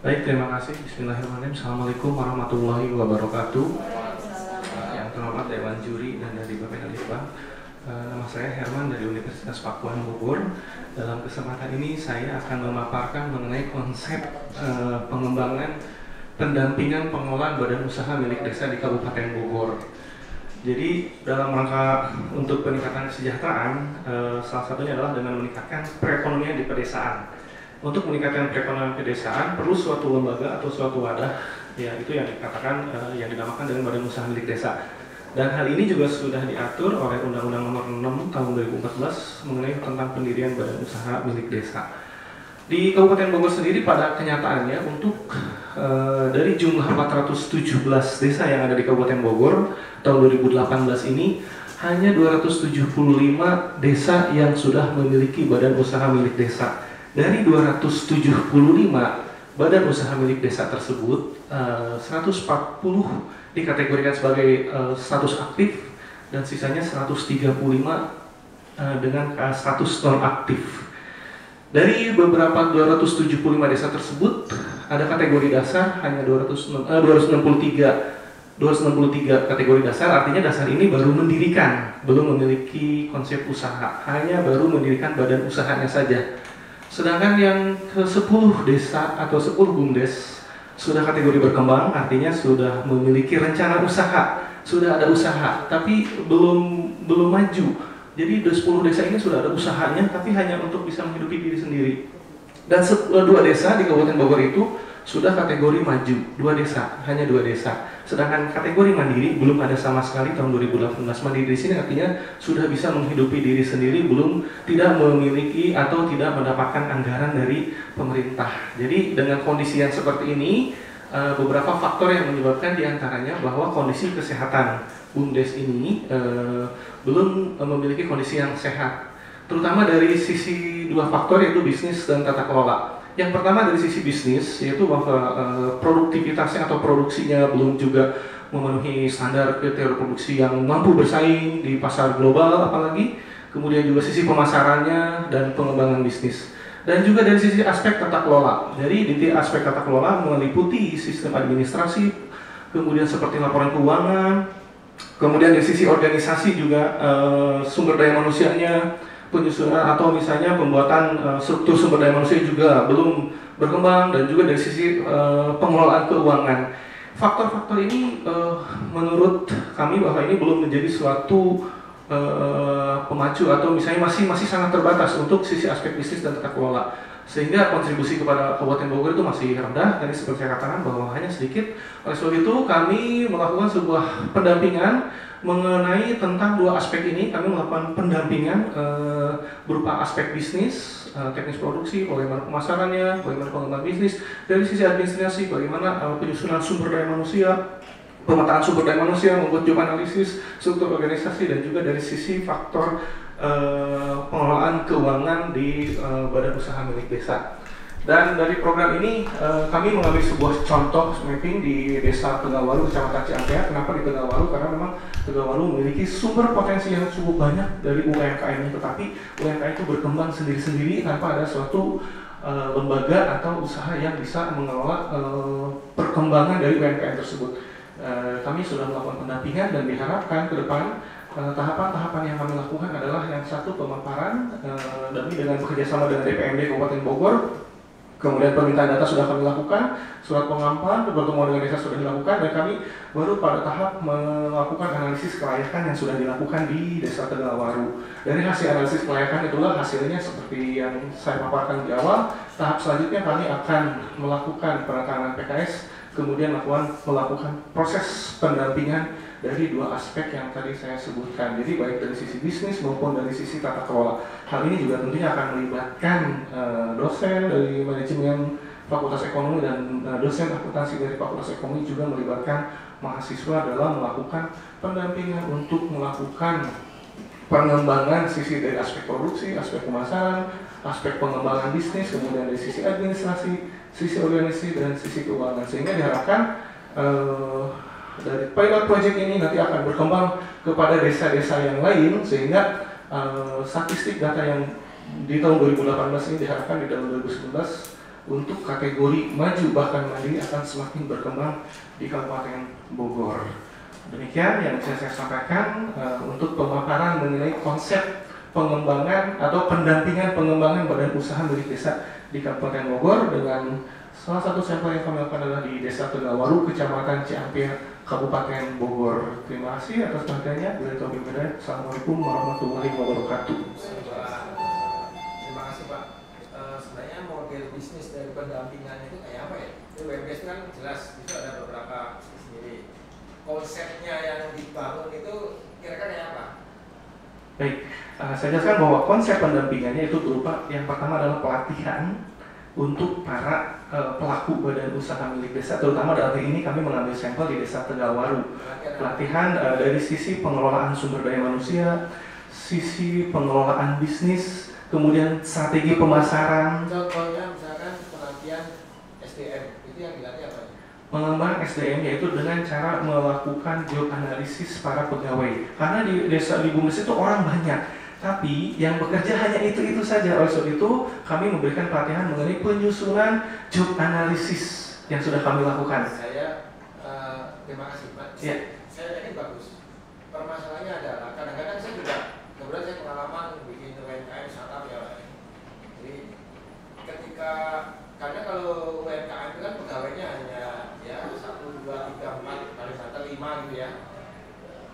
Baik, terima kasih. Bismillahirrahmanirrahim. Assalamualaikum warahmatullahi wabarakatuh. Yang terhormat Dewan Juri dan dari Bapak Litbang. Nama saya Herman dari Universitas Pakuan Bogor. Dalam kesempatan ini saya akan memaparkan mengenai konsep pengembangan pendampingan pengelolaan badan usaha milik desa di Kabupaten Bogor. Jadi dalam rangka untuk peningkatan kesejahteraan, salah satunya adalah dengan meningkatkan perekonomian di pedesaan. Untuk meningkatkan perekonomian pedesaan perlu suatu lembaga atau suatu wadah, ya itu yang dikatakan yang dinamakan dengan badan usaha milik desa. Dan hal ini juga sudah diatur oleh Undang-Undang Nomor 6 Tahun 2014 mengenai tentang pendirian badan usaha milik desa. Di Kabupaten Bogor sendiri pada kenyataannya untuk dari jumlah 417 desa yang ada di Kabupaten Bogor tahun 2018 ini hanya 275 desa yang sudah memiliki badan usaha milik desa. Dari 275 badan usaha milik desa tersebut, 140 dikategorikan sebagai status aktif dan sisanya 135 dengan status non aktif. Dari beberapa 275 desa tersebut, ada kategori dasar hanya 263 kategori dasar, artinya dasar ini baru mendirikan, belum memiliki konsep usaha, hanya baru mendirikan badan usahanya saja. Sedangkan yang ke-10 desa atau 10 BUMDes sudah kategori berkembang, artinya sudah memiliki rencana usaha, sudah ada usaha, tapi belum maju. Jadi 10 desa ini sudah ada usahanya, tapi hanya untuk bisa menghidupi diri sendiri. Dan 2 desa di Kabupaten Bogor itu sudah kategori maju, 2 desa, hanya 2 desa. Sedangkan kategori mandiri belum ada sama sekali tahun 2018. Mandiri di sini artinya sudah bisa menghidupi diri sendiri, belum tidak memiliki atau tidak mendapatkan anggaran dari pemerintah. Jadi dengan kondisi yang seperti ini, beberapa faktor yang menyebabkan diantaranya bahwa kondisi kesehatan BUMDes ini belum memiliki kondisi yang sehat. Terutama dari sisi 2 faktor, yaitu bisnis dan tata kelola. Yang pertama dari sisi bisnis, yaitu bahwa produktivitasnya atau produksinya belum juga memenuhi standar kriteria produksi yang mampu bersaing di pasar global apalagi. Kemudian juga sisi pemasarannya dan pengembangan bisnis. Dan juga dari sisi aspek tata kelola. Jadi di aspek tata kelola meliputi sistem administrasi, kemudian seperti laporan keuangan, kemudian dari sisi organisasi juga sumber daya manusianya, penyusunan atau misalnya pembuatan struktur sumber daya manusia juga belum berkembang, dan juga dari sisi pengelolaan keuangan. Faktor-faktor ini menurut kami bahwa ini belum menjadi suatu pemacu atau misalnya masih sangat terbatas untuk sisi aspek bisnis dan tata kelola, sehingga kontribusi kepada Kabupaten Bogor itu masih rendah. Tadi seperti saya katakan bahwa hanya sedikit. Oleh sebab itu kami melakukan sebuah pendampingan mengenai tentang 2 aspek ini. Kami melakukan pendampingan berupa aspek bisnis, teknis produksi, bagaimana pemasarannya, bagaimana pengembangan bisnis, dari sisi administrasi, bagaimana penyusunan sumber daya manusia, pemetaan sumber daya manusia, membuat job analisis, struktur organisasi, dan juga dari sisi faktor pengelolaan keuangan di badan usaha milik desa. Dan dari program ini kami mengambil sebuah contoh mapping di Desa Tegawalu, Kecamatan Ciampea. Kenapa di Tegawalu? Karena memang Tegawalu memiliki sumber potensi yang cukup banyak dari UMKM, tetapi UMKM itu berkembang sendiri-sendiri tanpa ada suatu lembaga atau usaha yang bisa mengelola perkembangan dari UMKM tersebut. Kami sudah melakukan pendampingan dan diharapkan ke depan tahapan-tahapan yang kami lakukan adalah yang satu, pemaparan dengan bekerjasama dengan DPMD Kabupaten Bogor. Kemudian permintaan data sudah kami lakukan, surat pengampan, pertemuan dengan desa sudah dilakukan, dan kami baru pada tahap melakukan analisis kelayakan yang sudah dilakukan di Desa Tegawaru. Dari hasil analisis kelayakan itulah hasilnya seperti yang saya paparkan di awal. Tahap selanjutnya kami akan melakukan penandatanganan PKS, kemudian melakukan proses pendampingan dari 2 aspek yang tadi saya sebutkan. Jadi baik dari sisi bisnis maupun dari sisi tata kelola. Hal ini juga tentunya akan melibatkan dosen dari manajemen Fakultas Ekonomi dan dosen akuntansi dari Fakultas Ekonomi, juga melibatkan mahasiswa dalam melakukan pendampingan untuk melakukan pengembangan sisi dari aspek produksi, aspek pemasaran, aspek pengembangan bisnis, kemudian dari sisi administrasi, sisi organisasi, dan sisi keuangan. Sehingga diharapkan dari pilot project ini nanti akan berkembang kepada desa-desa yang lain, sehingga statistik data yang di tahun 2018 ini diharapkan di tahun 2019 untuk kategori maju bahkan mandiri akan semakin berkembang di Kabupaten Bogor. Demikian yang bisa saya sampaikan untuk pemaparan mengenai konsep pengembangan atau pendampingan pengembangan badan usaha milik desa di Kabupaten Bogor, dengan salah satu sampel yang kami lakukan adalah di Desa Tegawaru, Kecamatan Ciampir, Kabupaten Bogor. Terima kasih atas perhatiannya. Assalamualaikum warahmatullahi wabarakatuh. Terima kasih Pak. Sebenarnya model bisnis dari pendampingan itu kayak apa ya? UMKM kan jelas itu ada beberapa sendiri. Konsepnya yang dibangun itu kira-kira kayak apa? Baik, saya jelaskan bahwa konsep pendampingannya itu berupa yang pertama adalah pelatihan untuk para pelaku badan usaha milik desa, terutama dalam hal ini kami mengambil sampel di Desa Tegawaru. Pelatihan dari sisi pengelolaan sumber daya manusia, sisi pengelolaan bisnis, kemudian strategi pemasaran. Contohnya misalkan pelatihan SDM, itu yang dilatih apa? Pengembangan SDM yaitu dengan cara melakukan job analisis para pegawai. Karena di desa di Bumdes itu orang banyak, tapi yang bekerja hanya itu saja. Oleh sebab itu kami memberikan pelatihan mengenai penyusunan job analisis yang sudah kami lakukan. Saya terima kasih Pak. Ya. Saya yakin bagus. Permasalahannya adalah kadang-kadang saya juga kebetulan saya pengalaman bikin UMKM startup ya. Jadi ketika karena kalau UMKM itu kan pegawainya hanya ya 1, 2, 3, 4, paling santai 5 gitu ya.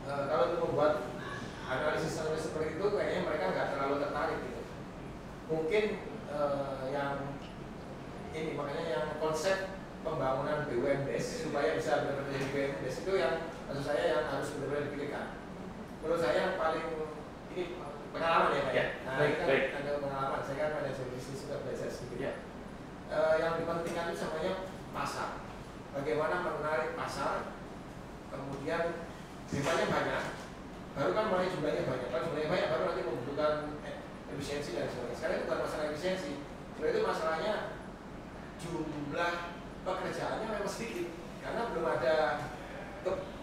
Kalau untuk membuat analisis seperti itu kayaknya mereka nggak terlalu tertarik gitu. Mungkin yang ini makanya yang konsep pembangunan BUMDes supaya bisa benar-benar menjadi BUMDes itu yang maksud saya yang harus benar-benar dipikirkan. Menurut saya yang paling ini pengalaman ya Pak ya. Nah, baik. Ada pengalaman, saya kan ada bisnis sudah belajar sedikit. Ya. Yang dipentingkan itu namanya pasar. Bagaimana menarik pasar, kemudian demandnya banyak, baru kan mulai jumlahnya banyak. Kalau jumlahnya banyak baru nanti membutuhkan efisiensi dan sebagainya. Sekarang itu bukan masalah efisiensi, sebenarnya itu masalahnya jumlah pekerjaannya memang sedikit karena belum ada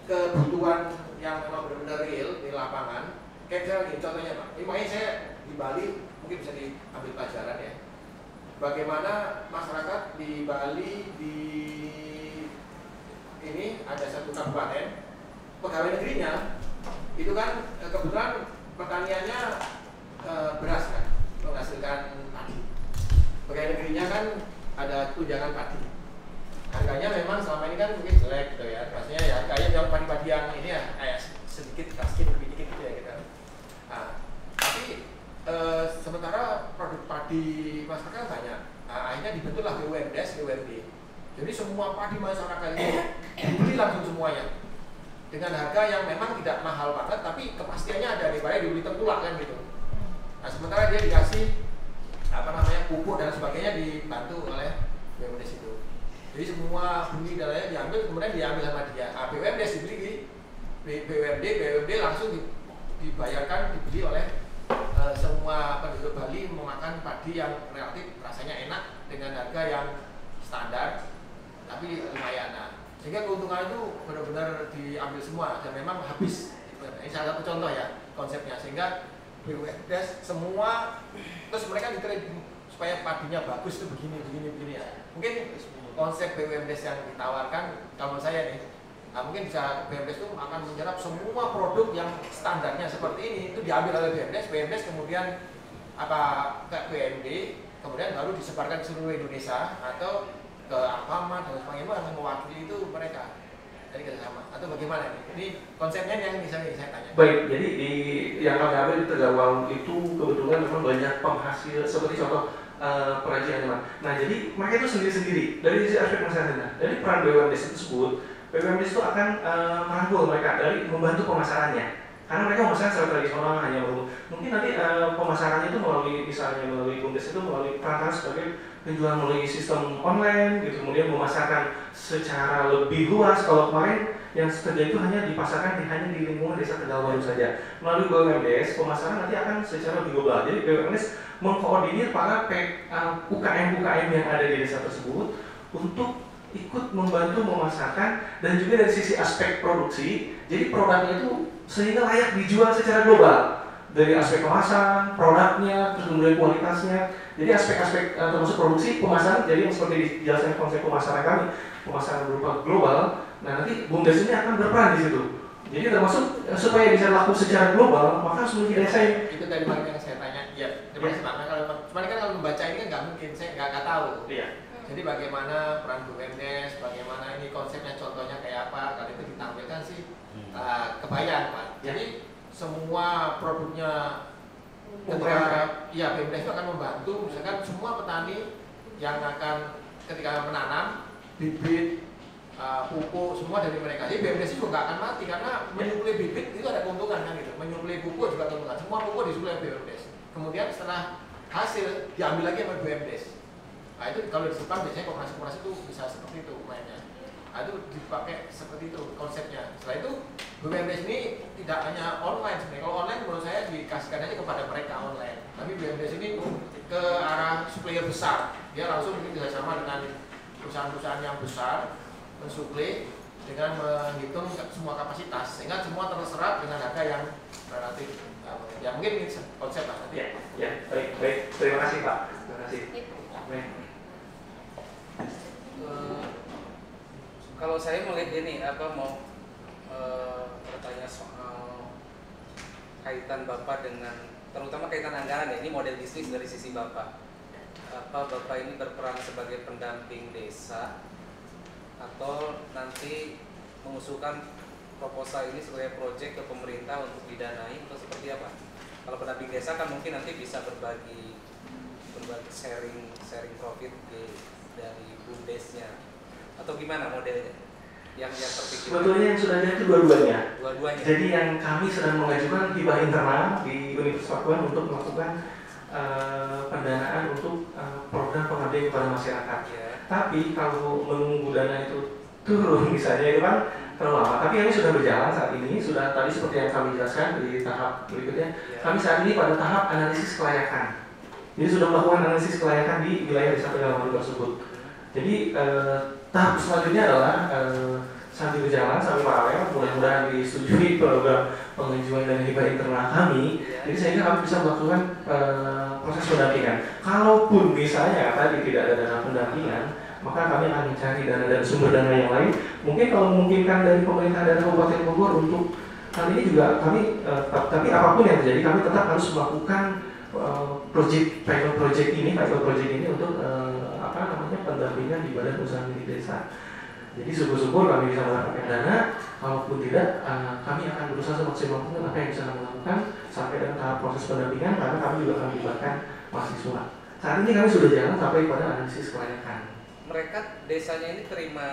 kebutuhan yang memang benar-benar real di lapangan. Kayak misalnya gini, contohnya Pak, ini makanya saya di Bali mungkin bisa diambil pelajaran ya. Bagaimana masyarakat di Bali di ini ada satu kabupaten pegawai negerinya itu kan kebetulan pertaniannya beras kan menghasilkan padi. Pegawai negerinya kan ada tunjangan padi. Harganya memang selama ini kan mungkin jelek gitu ya. Maksudnya ya harganya jauh padi-padi yang ini ya kayak sedikit kaskin lebih dikit gitu ya gitu. Nah, tapi sementara produk padi masyarakat banyak. Nah, akhirnya dibentuklah BUMDes, BUMD. Jadi semua padi masyarakat itu dibeli langsung semuanya dengan harga yang memang tidak mahal banget, tapi kepastiannya ada daripada dibeli tertulak kan gitu. Nah, sementara dia dikasih pupuk dan sebagainya dibantu oleh BUMDes itu. Jadi semua benih dan lainnya diambil, kemudian diambil sama dia. Nah, BUMDes dibeli BUMD langsung dibayarkan, dibeli oleh semua penduduk Bali memakan padi yang relatif rasanya enak dengan harga yang standar tapi lumayan. Nah, sehingga keuntungan itu benar-benar diambil semua dan memang habis. Ini salah satu contoh ya konsepnya, sehingga BUMDes semua terus mereka diterima supaya padinya bagus itu begini ya. Mungkin konsep BUMDes yang ditawarkan kalau saya nih, nah mungkin bisa BUMDes itu akan menyerap semua produk yang standarnya seperti ini itu diambil oleh BUMDes kemudian ke BUMD, kemudian baru disebarkan ke seluruh Indonesia atau ke Alfamart dan sebagainya akan mewakili itu mereka dari kerjasama atau bagaimana nih? Ini konsepnya yang misalnya saya tanya. Baik, jadi di yang kami ambil di Tegawaru itu kebetulan memang banyak penghasil seperti contoh perajian teman. Nah, jadi mereka itu sendiri-sendiri dari sisi aspek masyarakatnya. Dari peran BUMDes tersebut, BUMDes itu akan merangkul mereka dari membantu pemasarannya. Karena mereka pemasaran secara tradisional hanya mungkin nanti pemasarannya itu melalui BUMDes itu melalui peran sebagai penjualan melalui sistem online, gitu. Kemudian memasarkan secara lebih luas. Kalau kemarin yang terjadi itu hanya dipasarkan hanya di lingkungan Desa Tegawaru saja. Melalui BUMDes, pemasaran nanti akan secara lebih global. Jadi BUMDes mengkoordinir para UKM-UKM yang ada di desa tersebut untuk ikut membantu memasarkan dan juga dari sisi aspek produksi. Jadi produknya itu sehingga layak dijual secara global. dari aspek kemasan, produknya, terus kemudian kualitasnya. Jadi aspek-aspek termasuk produksi, pemasaran. Jadi yang seperti dijelaskan konsep pemasaran kami, pemasaran berupa global. Nah nanti BUMDes ini akan berperan di situ. Jadi termasuk supaya bisa laku secara global, maka harus memiliki desain. Itu tadi yang saya tanya. Ya, terima kasih Pak. Nah, cuman kan kalau membaca ini kan nggak mungkin, saya nggak tahu. Iya. Jadi bagaimana peran BUMDes, bagaimana ini konsepnya, contohnya kayak apa, kalau itu ditampilkan sih kebayang Pak. Jadi semua produknya ketika ya BUMDes itu akan membantu, misalkan semua petani yang akan ketika menanam bibit, pupuk semua dari mereka. Jadi BUMDes juga nggak akan mati karena menyuplai bibit itu ada keuntungan kan gitu, menyuplai pupuk juga keuntungan. Semua pupuk disuplai BUMDes. Kemudian setelah hasil diambil lagi sama BUMDes. Nah itu kalau disimpan biasanya koperasi-koperasi itu bisa seperti itu mainnya. Nah itu dipakai seperti itu konsepnya. Setelah itu BUMDes ini tidak hanya online sebenarnya. Kalau online menurut saya dikasihkan aja kepada mereka online. Tapi BUMDes ini ke arah supplier besar. Dia langsung mungkin kerjasama dengan perusahaan-perusahaan yang besar mensuplai dengan menghitung semua kapasitas sehingga semua terserap dengan harga yang relatif. Ya mungkin ini konsep lah nanti. Ya, baik. Terima kasih Pak. Terima kasih. Baik. Kalau saya melihat ini mau bertanya soal kaitan Bapak dengan terutama kaitan anggaran ya, ini model bisnis dari sisi Bapak. Apa Bapak ini berperan sebagai pendamping desa atau nanti mengusulkan proposal ini sebagai proyek ke pemerintah untuk didanai atau seperti apa? Kalau pendamping desa kan mungkin nanti bisa berbagi sharing profit dari BUMDesnya atau gimana modelnya yang terpikir? Sebetulnya yang sudah ada itu dua-duanya. Jadi yang kami sedang mengajukan hibah internal di Universitas Pakuan untuk melakukan pendanaan untuk program pengabdian kepada masyarakat. ya. Tapi kalau menunggu dana itu turun misalnya itu kan terlalu lama. Tapi kami sudah berjalan saat ini, sudah tadi seperti yang kami jelaskan di tahap berikutnya. ya. Kami saat ini pada tahap analisis kelayakan. Jadi sudah melakukan analisis kelayakan di wilayah desa Tegalwaru tersebut. Jadi tahap selanjutnya adalah sambil berjalan, sambil paralel, mudah-mudahan disetujui program pengajuan dan hibah internal kami. ya. Jadi sehingga kami bisa melakukan proses pendampingan. Kalaupun misalnya tadi tidak ada dana pendampingan, maka kami akan mencari dana dan sumber dana yang lain. Mungkin kalau memungkinkan dari pemerintah dan Kabupaten Bogor untuk hal ini juga kami, tapi apapun yang terjadi kami tetap harus melakukan pilot project ini untuk pendampingan di badan usaha milik desa. Jadi syukur-syukur kami bisa mendapatkan dana. Kalaupun tidak, kami akan berusaha semaksimal mungkin apa yang bisa kami lakukan sampai dengan tahap proses pendampingan, karena kami juga akan melibatkan mahasiswa. Saat ini kami sudah jalan sampai pada analisis kelayakan. Mereka desanya ini terima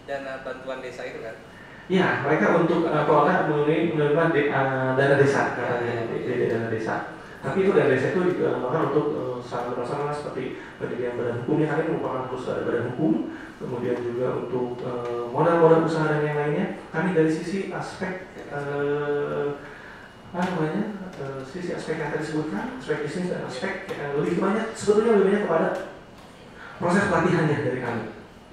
dana bantuan desa itu kan? Ya, mereka untuk menerima dana desa, dana desa. Tapi itu dana desa itu digunakan untuk sarana-sarana seperti pendirian badan hukumnya, kami merupakan perusahaan badan hukum, kemudian juga untuk modal-modal usaha dan yang lainnya. Kami dari sisi aspek sisi aspek yang tadi disebutkan, aspek bisnis dan aspek sebetulnya lebih banyak kepada proses pelatihannya dari kami.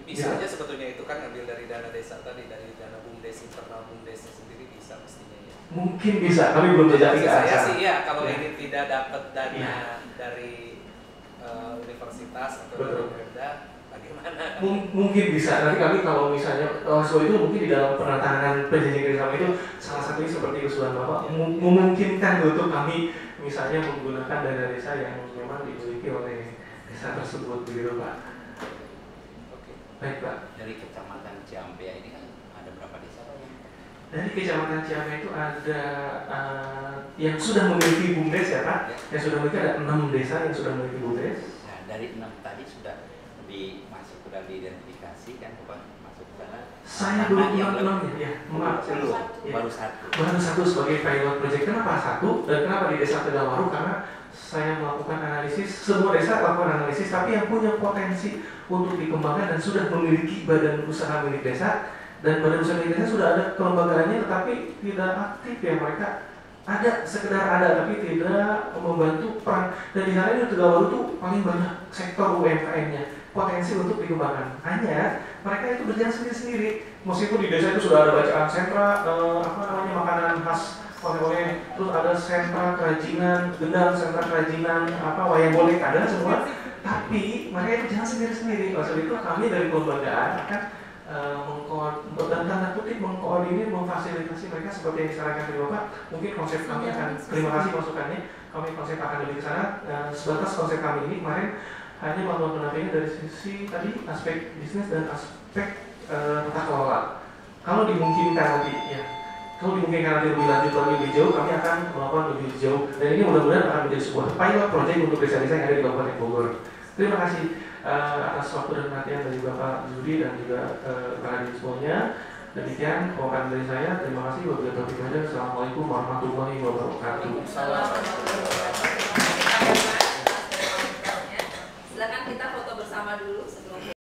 Bisa aja sebetulnya itu kan ambil dari dana desa tadi, dari dana BUMDes, internal BUMDesnya sendiri bisa mestinya ya. Mungkin bisa, kami belum jajaki ke Saya sana. sih ya, kalau ya. ini tidak dapat dana ya. dari universitas atau Betul. dari Perda, bagaimana? Mungkin bisa. Nanti kami kalau misalnya soal itu mungkin di dalam penandatangan perjanjian kerjasama itu salah satunya seperti usulan Bapak memungkinkan untuk kami misalnya menggunakan dana desa yang memang dimiliki oleh desa tersebut, begitu Pak. Oke. Baik Pak. Dari Kecamatan Ciampea ini kan ada berapa desa Pak? Dari Kecamatan Ciampea itu ada yang sudah memiliki BUMDes ya Pak. Yang sudah memiliki ada 6 desa yang sudah memiliki BUMDes. Nah, dari 6 tadi sudah sudah diidentifikasi kan Bapak masuk ke sana. Saya belum yang ya. Maaf, belum. Ya. Baru satu. Baru satu sebagai pilot project. Kenapa satu? Dan kenapa di desa Tegalwaru? Karena saya melakukan analisis, semua desa melakukan analisis, tapi yang punya potensi untuk dikembangkan dan sudah memiliki badan usaha milik desa, dan badan usaha milik desa sudah ada kelembagaannya tetapi tidak aktif ya, mereka ada, sekedar ada tapi tidak membantu peran. Dan di sana di Tegalwaru itu paling banyak sektor UMKM-nya, potensi untuk dikembangkan. Hanya mereka itu berjalan sendiri-sendiri. Meskipun di desa itu sudah ada bacaan sentra, makanan khas oleh-oleh, terus ada sentra kerajinan gendang, sentra kerajinan wayang golek, ada semua. Tapi mereka itu jangan sendiri-sendiri. Oleh sebab itu kami dari kelembagaan akan dan tanda kutip mengkoordinir, memfasilitasi mereka seperti yang disarankan dari Bapak. Mungkin konsep kami akan, terima kasih masukannya, kami konsep akan lebih ke sana. Sebatas konsep kami ini kemarin hanya melakukan pendampingan dari sisi tadi aspek bisnis dan aspek tata kelola. Kalau dimungkinkan nanti ya, kalau dimungkinkan nanti lebih lanjut lagi lebih jauh, kami akan melakukan lebih jauh. Dan ini mudah-mudahan akan menjadi sebuah pilot project untuk desa-desa yang ada di Kabupaten Bogor. Terima kasih atas waktu dan perhatian dari Bapak Zudi dan juga Pak Hadi semuanya. Demikian pemaparan dari saya. Terima kasih. Wabillahi taufiq wal hidayah. Assalamualaikum warahmatullahi wabarakatuh. Waalaikumsalam.